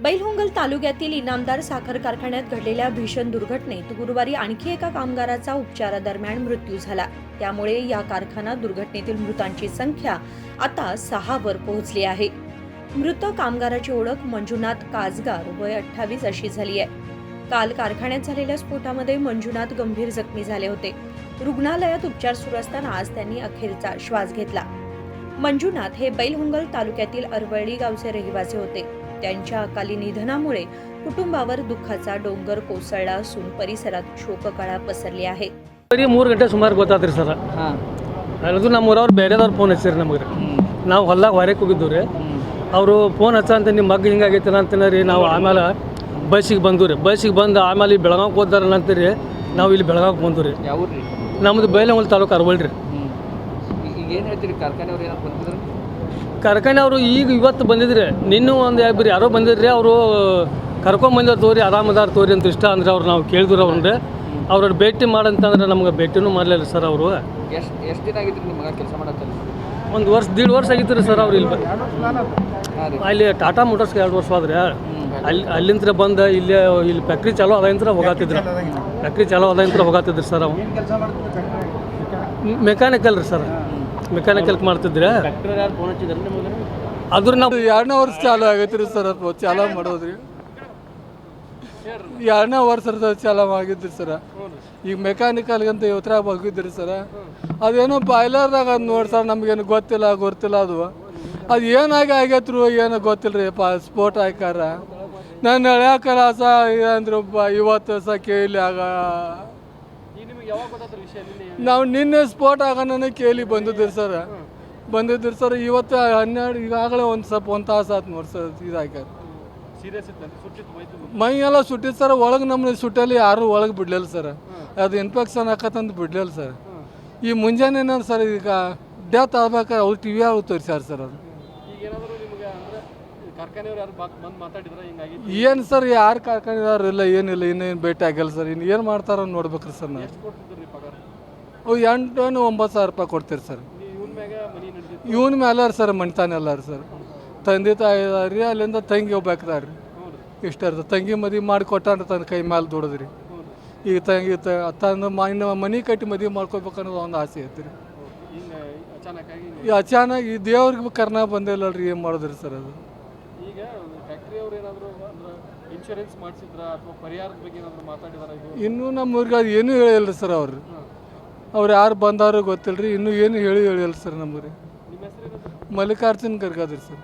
बैलहोंगल तालुक्यातील इनामदार साखर कारखान्यात घडलेल्या भीषण दुर्घटनेत गुरुवारी आणखी एका कामगाराचा उपचारादरम्यान मृत्यू झाला. त्यामुळे या कारखाना दुर्घटनेतील मृतांची संख्या आता 6 वर पोहोचली आहे. मृत कामगाराची ओळख मंजुनाथ काजगार वय 28 अशी झाली आहे. काल कारखान्यात झालेल्या स्फोटामध्ये मंजुनाथ गंभीर जखमी झाले होते. रुग्णालयात उपचार सुरू असताना आज त्यांनी अखेरचा श्वास घेतला. मंजुनाथ हे बैलहोंगल तालुक्यातील अरवळी गावचे रहिवासी होते. त्यांच्या अकाली निधनामुळे कुटुंबावर दुःखाचा डोंगर कोसळला असून परिसरात शोककळा पसरली आहे. 3 ಗಂಟೆ ಸುಮಾರು ಗೊತ್ತಾತ್ರಿ ಸರ್. ಅದು ನಮ್ಮೂರವ್ರು ಬೇರೆದವ್ರು ಫೋನ್ ಹಚ್ಚಿರಿ ನಮಗೆ. ನಾವು ಹೊಲ್ದಾಗ ಹೊರಗೆ ಹೋಗಿದ್ದು ರೀ. ಅವರು ಫೋನ್ ಹಚ್ಚ ಅಂತ ನಿಮ್ಮ ಮಗ ಹಿಂಗಾಗೈತೆ ಅಂತಾನೆ ರೀ. ನಾವು ಆಮೇಲೆ ಬಸ್ಸಿಗೆ ಬಂದು ರೀ. ಬಸ್ಸಿಗೆ ಬಂದು ಆಮೇಲೆ ಬೆಳಗಾವಿಗೆ ಹೋದಾರಲ್ಲ ಅಂತೀರಿ. ನಾವು ಇಲ್ಲಿ ಬೆಳಗಾವಿಗೆ ಬಂದು ರೀ. ಯಾವ ರೀ? ನಮ್ಮದು ಬೈಲಹೊಂಗಲ ತಾಲೂಕು ಅರವಳ್ಳಿ ರೀ. ಈಗ ಏನು ಹೇಳ್ತೀರಿ? ಕಾರ್ಖಾನೆಯವ್ರು ಏನಾದ್ರು ಬಂದಿದ್ರು? ಕಾರ್ಖಾನೆಯವರು ಈಗ ಇವತ್ತು ಬಂದಿದ್ರಿ. ನಿನ್ನೂ ಒಂದು ಇಬ್ಬರು ಯಾರೋ ಬಂದಿದ್ರಿ. ಅವರು ಕರ್ಕೊಂಬಂದಿರು ತೋರಿ ಆರಾಮದಾರ ತೋರಿ ಅಂತ ಇಷ್ಟ ಅಂದ್ರೆ ಅವ್ರು ನಾವು ಕೇಳಿದ್ರು ಅವ್ರನ್ರಿ. ಅವ್ರನ್ನ ಭೇಟಿ ಮಾಡಂತಂದ್ರೆ ನಮ್ಗೆ ಭೇಟಿನೂ ಮಾಡಲಿಲ್ಲ ಸರ್. ಅವರು ಎಷ್ಟು ದಿನ ಆಗಿತ್ತು ನಿಮ್ಮ ಮಗ ಕೆಲಸ ಮಾಡತ್ತಲ್ಲ? 1 ವರ್ಷ 1.5 ವರ್ಷ ಆಗಿತ್ತು ರೀ ಸರ್. ಅವ್ರು ಇಲ್ಲಿ ಅಲ್ಲಿ ಟಾಟಾ ಮೋಟರ್ಸ್ಗೆ 2 ವರ್ಷ ಆದ್ರೆ ಅಲ್ಲಿಂದ ಬಂದು ಇಲ್ಲಿ ಫ್ಯಾಕ್ಟ್ರಿ ಚಾಲೋ ಅದಂತ್ರ ಹೋಗತ್ತಿದ್ರು. ಫ್ಯಾಕ್ಟ್ರಿ ಚಾಲೋ ಅದಂತ್ರ ಹೋಗತ್ತಿದ್ರು ಸರ್. ಅವು ಮೆಕ್ಯಾನಿಕಲ್ ರೀ ಸರ್. ಮೆಕ್ಯಾನಿಕಲ್ ಮಾಡ್ತಿದ್ರೆ ಅದ್ರ ನಾವು 2ನೇ ವರ್ಷ ಚಾಲು ಆಗೈತೆ ರೀ ಸರ್. ಅದು ಚಾಲು ಮಾಡೋದ್ರಿ 2ನೇ ವರ್ಷದ ಚಾಲು ಆಗಿದ್ರಿ ಸರ್. ಈಗ ಮೆಕ್ಯಾನಿಕಲ್ಗಂತ ಇವತ್ರಾಗ ಹೋಗಿದ್ರಿ ಸರ್. ಅದೇನೋ ಬಾಯ್ಲರ್ದಾಗ ಅದು ನೋಡಿ ಸರ್. ನಮಗೇನು ಗೊತ್ತಿಲ್ಲ ಅದು ಏನಾಗಿ ಆಗೈತ್ರು ಏನೋ ಗೊತ್ತಿಲ್ಲ ರೀ. ಸ್ಫೋಟ ಹಾಕಾರ ನಾನು ಹೇಳ್ಯಾಕಲ್ಲ ಅಂದ್ರು ಇವತ್ತು ಕೇಳಿ ಆಗ ನಾವು ನಿನ್ನೆ ಸ್ಫೋಟ ಆಗೋಣ ಕೇಳಿ ಬಂದಿದ್ದೀರಿ ಸರ್. ಇವತ್ತು 12 ಈಗಾಗಲೇ ಒಂದು ತಾಸು ಆಯ್ತು ನೋಡಿ ಸರ್. ಇದಾಗ್ಯಾರ ಮೈ ಎಲ್ಲ ಸುಟ್ಟಿತ್ತು ಸರ್. ಒಳಗೆ ನಮ್ಮನ್ನ ಸುಟ್ಟಲ್ಲಿ ಯಾರು ಒಳಗೆ ಬಿಡ್ಲಿಲ್ಲ ಸರ್. ಅದು ಇನ್ಫೆಕ್ಷನ್ ಆಕತ್ತಂತ ಬಿಡ್ಲಿಲ್ಲ ಸರ್. ಈ ಮುಂಜಾನೆ ಸರ್ ಈಗ ಡೆತ್ ಆಗ್ಬೇಕಾದ್ರೆ ಅವ್ರು ಟಿ ವಿ ಅವ್ರು ತೋರಿಸ್ಯಾರ ಸರ್. ಅದು ಏನು ಸರ್ ಯಾರು ಕಾರ್ಖಾನೆದವ್ರು ಇಲ್ಲ ಏನಿಲ್ಲ. ಇನ್ನೇನು ಭೇಟಿ ಆಗಿಲ್ಲ ಸರ್. ಇನ್ನು ಏನು ಮಾಡ್ತಾರ ನೋಡ್ಬೇಕ್ರಿ ಸರ್. ನಾವು ಅವು 8 9 ಸಾವಿರ ರೂಪಾಯಿ ಕೊಡ್ತೀರಿ ಸರ್. ಇವನ ಮೇಲೆ ಸರ್ ಮಣಿತಾನೆ ಎಲ್ಲಾರು ಸರ್. ತಂದೆ ತಾಯಿ ರೀ. ಅಲ್ಲಿಂದ ತಂಗಿ ಹೋಗ್ಬೇಕಾದ್ರಿ. ಇಷ್ಟ ಇರ್ತದೆ. ತಂಗಿ ಮದುವೆ ಮಾಡಿ ಕೊಟ್ಟಾನ ತನ್ನ ಕೈ ಮೇಲೆ ದುಡಿದ್ರಿ. ಈಗ ತಂಗಿ ತನ್ನ ಮನೆ ಕಟ್ಟಿ ಮದುವೆ ಮಾಡ್ಕೋಬೇಕನ್ನೋದು ಒಂದು ಆಸೆ ಐತಿ ರೀ. ಈ ಅಚಾನಕ್ ಈ ದೇವ್ರಿಗೆ ಕರ್ನಾ ಬಂದಿಲ್ಲ ರೀ. ಏನು ಮಾಡಿದ್ರಿ ಸರ್? ಅದು ಇನ್ನೂ ನಮ್ಮೂರಿಗೆ ಅದು ಏನೂ ಹೇಳಿಲ್ಲ ಸರ್. ಅವ್ರು ಯಾರು ಬಂದಾರೋ ಗೊತ್ತಿಲ್ಲ ರೀ. ಇನ್ನೂ ಏನು ಹೇಳಿಲ್ಲ ಸರ್ ನಮಗೆ. ಮಲ್ಲಿಕಾರ್ಜುನ್ ಗರ್ಗಾದ್ರಿ ಸರ್.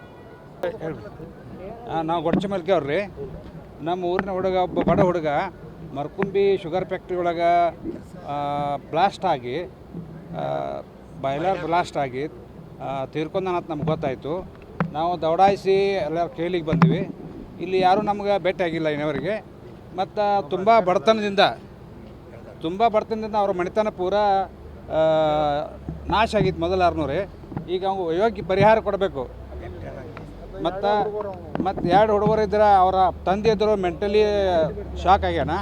ನಾವು ಗೊಡ್ಚಿ ಮಲ್ಕಿ ಅವ್ರಿ. ನಮ್ಮ ಊರಿನ ಹುಡುಗ ಒಬ್ಬ ಬಡ ಹುಡುಗ ಮರ್ಕುಂಬಿ ಶುಗರ್ ಫ್ಯಾಕ್ಟ್ರಿ ಒಳಗೆ ಬ್ಲಾಸ್ಟ್ ಆಗಿ ಬಾಯ್ಲರ್ ಬ್ಲಾಸ್ಟ್ ಆಗಿ ತೀರ್ಕೊಂಡನಂತ ನಮ್ಗೆ ಗೊತ್ತಾಯಿತು. ನಾವು ದೌಡಾಯಿಸಿ ಎಲ್ಲ ಕೇಳಿಗೆ ಬಂದ್ವಿ. ಇಲ್ಲಿ ಯಾರೂ ನಮ್ಗೆ ಭೇಟಿ ಆಗಿಲ್ಲ ಇನ್ನವರೆಗೆ. ಮತ್ತು ತುಂಬ ಬಡತನದಿಂದ ಅವ್ರ ಮನೆತನ ಪೂರ ನಾಶ ಆಗಿತ್ತು ಮೊದಲು 600. ಈಗ ಅವ್ನು ಯೋಗ್ಯ ಪರಿಹಾರ ಕೊಡಬೇಕು. ಮತ್ತು 2 ಹುಡುಗರು ಇದ್ರೆ ಅವರ ತಂದೆ ಇದ್ದರು ಮೆಂಟಲಿ ಶಾಕ್ ಆಗ್ಯಾನ.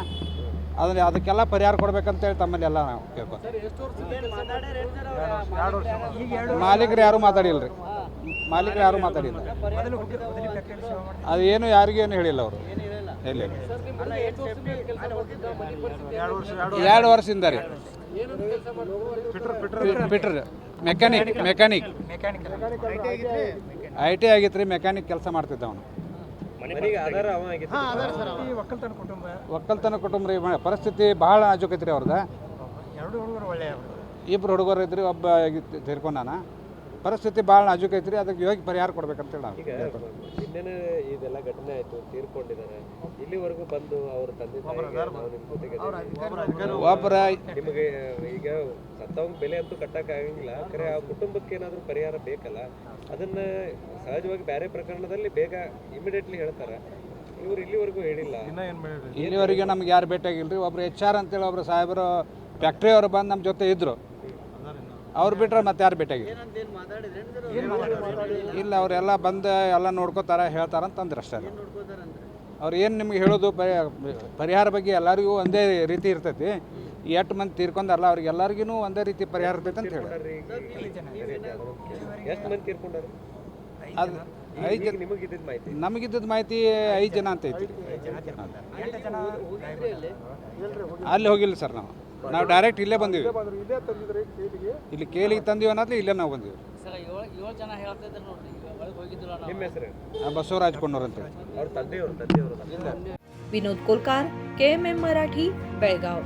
ಅದಕ್ಕೆಲ್ಲ ಪರಿಹಾರ ಕೊಡ್ಬೇಕಂತೇಳಿ ತಮ್ಮಲ್ಲಿ ಎಲ್ಲ ನಾವು ಕೇಳ್ಕೊತೀವಿ. ಮಾಲೀಕರು ಯಾರೂ ಮಾತಾಡಿಲ್ಲ ರೀ. ಅದು ಏನು ಯಾರಿಗೇನು ಹೇಳಿಲ್ಲ ಅವರು. ಎಲ್ಲಿ 2 ವರ್ಷದಿಂದ ರೀ. ಫಿಟ್ರ್ ಮೆಕ್ಯಾನಿಕ್ IT ಆಗಿತ್ತು ರೀ. ಮೆಕ್ಯಾನಿಕ್ ಕೆಲಸ ಮಾಡ್ತಿದ್ದ ಅವನು. ಒಕ್ಕಲ್ತನ ಕುಟುಂಬ ರೀ. ಪರಿಸ್ಥಿತಿ ಭಾಳ ನಾಜೂಕೈತ್ರಿ ಅವ್ರದ್ದು. 2 ಹುಡುಗರು ಇದ್ರಿ. ಒಬ್ಬ ತೀರ್ಕೊಂಡಾನ. ಪರಿಸ್ಥಿತಿ ಭಾಳ ನಾಜೂಕೈತ್ರಿ. ಅದಕ್ಕೆ ಯೋಗ್ಯ ಪರಿಹಾರ ಕೊಡ್ಬೇಕಂತೇಳಿ ನಾವು ಇನ್ನೇನು ಇದೆಲ್ಲ ಘಟನೆ ಆಯಿತು. ತೀರ್ಕೊಂಡಿದ್ದಾರೆ. ಇಲ್ಲಿವರೆಗೂ ಬಂದು ಅವ್ರ ತಂದೆ ಒಬ್ಬರ ನಿಮಗೆ ಈಗ ಸತ್ತವಂಗೆ ಬೆಲೆ ಅಂತೂ ಕಟ್ಟಕ್ಕಾಗಂಗಿಲ್ಲ. ಖರೆ ಆ ಕುಟುಂಬಕ್ಕೆ ಏನಾದರೂ ಪರಿಹಾರ ಬೇಕಲ್ಲ. ಅದನ್ನ ಸಹಜವಾಗಿ ಬೇರೆ ಪ್ರಕರಣದಲ್ಲಿ ಬೇಗ ಇಮಿಡಿಯೇಟ್ಲಿ ಹೇಳ್ತಾರೆ. ಇವ್ರು ಇಲ್ಲಿವರೆಗೂ ಹೇಳಿಲ್ಲ. ಇಲ್ಲಿವರೆಗೆ ನಮ್ಗೆ ಯಾರು ಭೇಟಿಯಾಗಿಲ್ಲ ರೀ. ಒಬ್ರು HR ಅಂತೇಳಿ ಒಬ್ರು ಸಾಹೇಬರು ಫ್ಯಾಕ್ಟ್ರಿಯವರು ಬಂದು ನಮ್ಮ ಜೊತೆ ಇದ್ದರು. ಅವ್ರು ಬಿಟ್ರೆ ಮತ್ತೆ ಯಾರು ಭೇಟಿಯಾಗಿಲ್ಲ. ಇಲ್ಲ ಅವರೆಲ್ಲ ಬಂದು ಎಲ್ಲ ನೋಡ್ಕೋತಾರೆ ಹೇಳ್ತಾರಂತಂದ್ರೆ ಅಷ್ಟೇ. ಅವ್ರು ಏನು ನಿಮ್ಗೆ ಹೇಳೋದು ಪರಿಹಾರ ಬಗ್ಗೆ ಎಲ್ಲರಿಗೂ ಒಂದೇ ರೀತಿ ಇರ್ತೈತಿ. 8 ಮಂದಿ ತೀರ್ಕೊಂಡಲ್ಲ ಅವ್ರಿಗೆ ಎಲ್ಲರಿಗೂ ಒಂದೇ ರೀತಿ ಪರಿಹಾರ ಇರ್ತೈತೆ ಅಂತ ಹೇಳಿ. ಎಷ್ಟು ಮಂದಿ ತೀರ್ಕೊಂಡಾರೆ? ಅದು ಐದು ಜನ ನಿಮಗಿದ್ದಿದ್ದು ಮಾಹಿತಿ ನಮಗಿದ್ದದ ಮಾಹಿತಿ 5 ಜನ ಅಂತ ಐತಿ. ಅಲ್ಲಿ ಹೋಗಿಲ್ಲ ಸರ್ ನಾವು ಡೈರೆಕ್ಟ್ ಇಲ್ಲೇ ಬಂದೀವಿ. ಇಲ್ಲಿ ಕೇಳಿಗೆ ತಂದೀವಿ ಅನ್ನೋದು ಇಲ್ಲೇ ನಾವು ಬಂದೀವಿ. ನಿಮ್ಮ ಹೆಸರು ಬಸವರಾಜ್ ಕೊಂಡೂರ್ ಅಂತ. ಅವ್ರ ತಂದೆಯವರು विनोद कोलकार, KMM मराठी, बेळगाव.